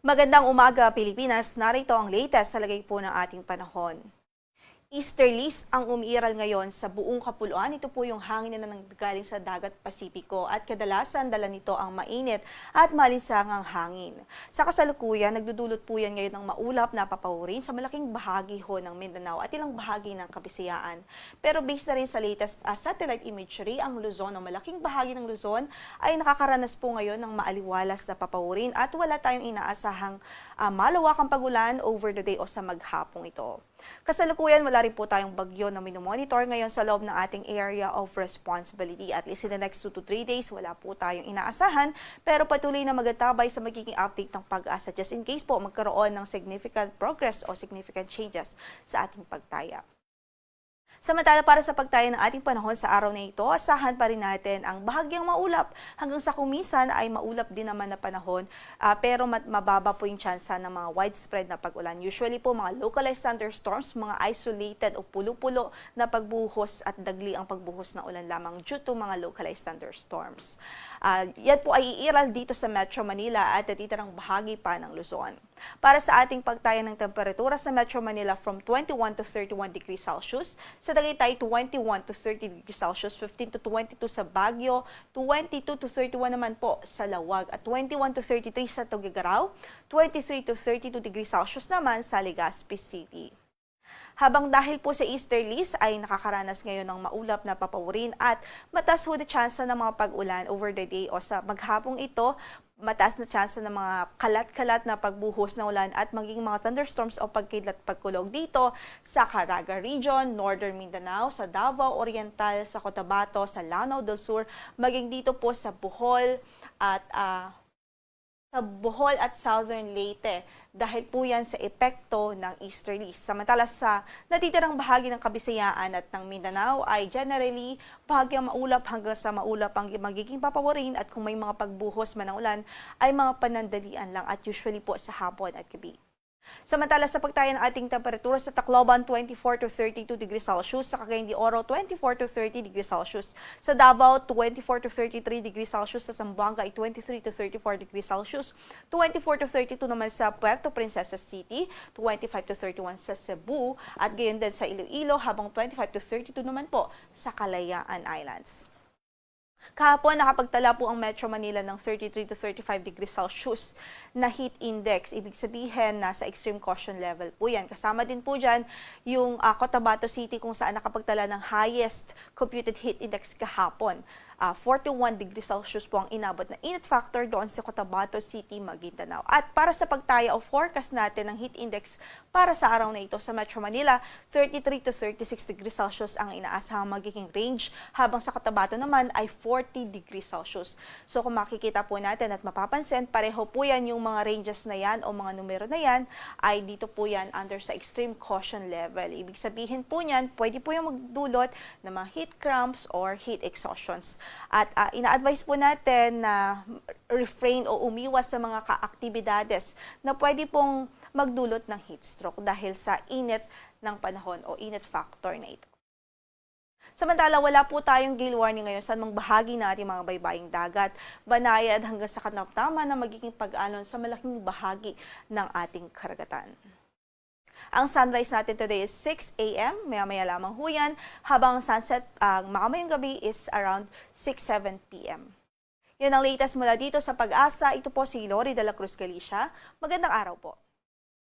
Magandang umaga, Pilipinas. Narito ang latest sa lagay po ng ating panahon. Easterlies ang umiiral ngayon sa buong kapuluan. Ito po yung hangin na nanggaling sa dagat Pasipiko at kadalasan dala nito ang mainit at malinsangang hangin. Sa kasalukuyan, nagdudulot po yan ngayon ng maulap na papawirin sa malaking bahagi ho ng Mindanao at ilang bahagi ng Kabisayaan. Pero based na rin sa latest satellite imagery, ang Luzon o malaking bahagi ng Luzon ay nakakaranas po ngayon ng maaliwalas na papawirin at wala tayong inaasahang malawakang pagulan over the day o sa maghapong ito. Kasalukuyan, wala rin po tayong bagyo na minomonitor ngayon sa loob ng ating area of responsibility. At least in the next 2 to 3 days, wala po tayong inaasahan, pero patuloy na magatabay sa magiging update ng Pag-asa just in case po magkaroon ng significant progress o significant changes sa ating pagtaya. Samantala, para sa pagtaya ng ating panahon sa araw na ito, asahan pa rin natin ang bahagyang maulap hanggang sa kuminsan ay maulap din naman na panahon, pero mababa po yung tsansa ng mga widespread na pag-ulan. Usually po mga localized thunderstorms, mga isolated o pulo-pulo na pagbuhos at dagli ang pagbuhos ng ulan lamang due to mga localized thunderstorms. Yan po ay iiral dito sa Metro Manila at natitirang bahagi pa ng Luzon. Para sa ating pagtaya ng temperatura sa Metro Manila from 21 to 31 degrees Celsius, sa Tagaytay 21 to 30 degrees Celsius, 15 to 22 sa Baguio, 22 to 31 naman po sa Lawag at 21 to 33 sa Tuguegarao, 23 to 32 degrees Celsius naman sa Legazpi City. Habang dahil po sa easterlies ay nakakaranas ngayon ng maulap na papawirin at mataas ho na tsansa ng mga pag-ulan over the day o sa maghapong ito, mataas na tsansa ng mga kalat-kalat na pagbuhos ng ulan at maging mga thunderstorms o pagkidlat-pagkulog dito sa Caraga Region, Northern Mindanao, sa Davao Oriental, sa Cotabato, sa Lanao del Sur, maging dito po sa Bohol at Southern Leyte dahil po yan sa epekto ng easterlies. Samantala sa natitirang bahagi ng Kabisayaan at ng Mindanao ay generally bahagyang maulap hanggang sa maulap ang magiging papawirin at kung may mga pagbuhos man ng ulan ay mga panandalian lang at usually po sa hapon at gabi. Samantala sa pagtaya ng ating temperatura sa Tacloban 24 to 32 degrees Celsius, sa Cagayan de Oro 24 to 30 degrees Celsius, sa Davao 24 to 33 degrees Celsius, sa Zamboanga ay 23 to 34 degrees Celsius, 24 to 32 naman sa Puerto Princesa City, 25 to 31 sa Cebu at gayon din sa Iloilo habang 25 to 32 naman po sa Kalayaan Islands. Kahapon, nakapagtala po ang Metro Manila ng 33 to 35 degrees Celsius na heat index. Ibig sabihin, nasa extreme caution level po yan. Kasama din po dyan yung Cotabato City kung saan nakapagtala ng highest computed heat index kahapon. 41 degrees Celsius po ang inabot na init factor doon sa Cotabato City, Maguindanao. At para sa pagtaya o forecast natin ng heat index para sa araw na ito sa Metro Manila, 33 to 36 degrees Celsius ang inaasahang magiging range, habang sa Cotabato naman ay 40 degrees Celsius. So kung makikita po natin at mapapansin, pareho po yan yung mga ranges na yan o mga numero na yan, ay dito po yan under sa extreme caution level. Ibig sabihin po niyan, pwede po yung magdulot ng mga heat cramps or heat exhaustions. At ina-advise po natin na refrain o umiwas sa mga kaaktibidades na pwede pong magdulot ng heat stroke dahil sa init ng panahon o init factor na ito. Samantala, wala po tayong gale warning ngayon sa anumang bahagi ng ating mga baybaying dagat, banayad hanggang sa katamtaman na magiging pag-alon sa malaking bahagi ng ating karagatan. Ang sunrise natin today is 6 a.m. Maya-maya lamang ho yan, habang sunset makamayang gabi is around 6-7 p.m. Yan ang latest mula dito sa Pag-asa. Ito po si Lori de la Cruz Galicia. Magandang araw po.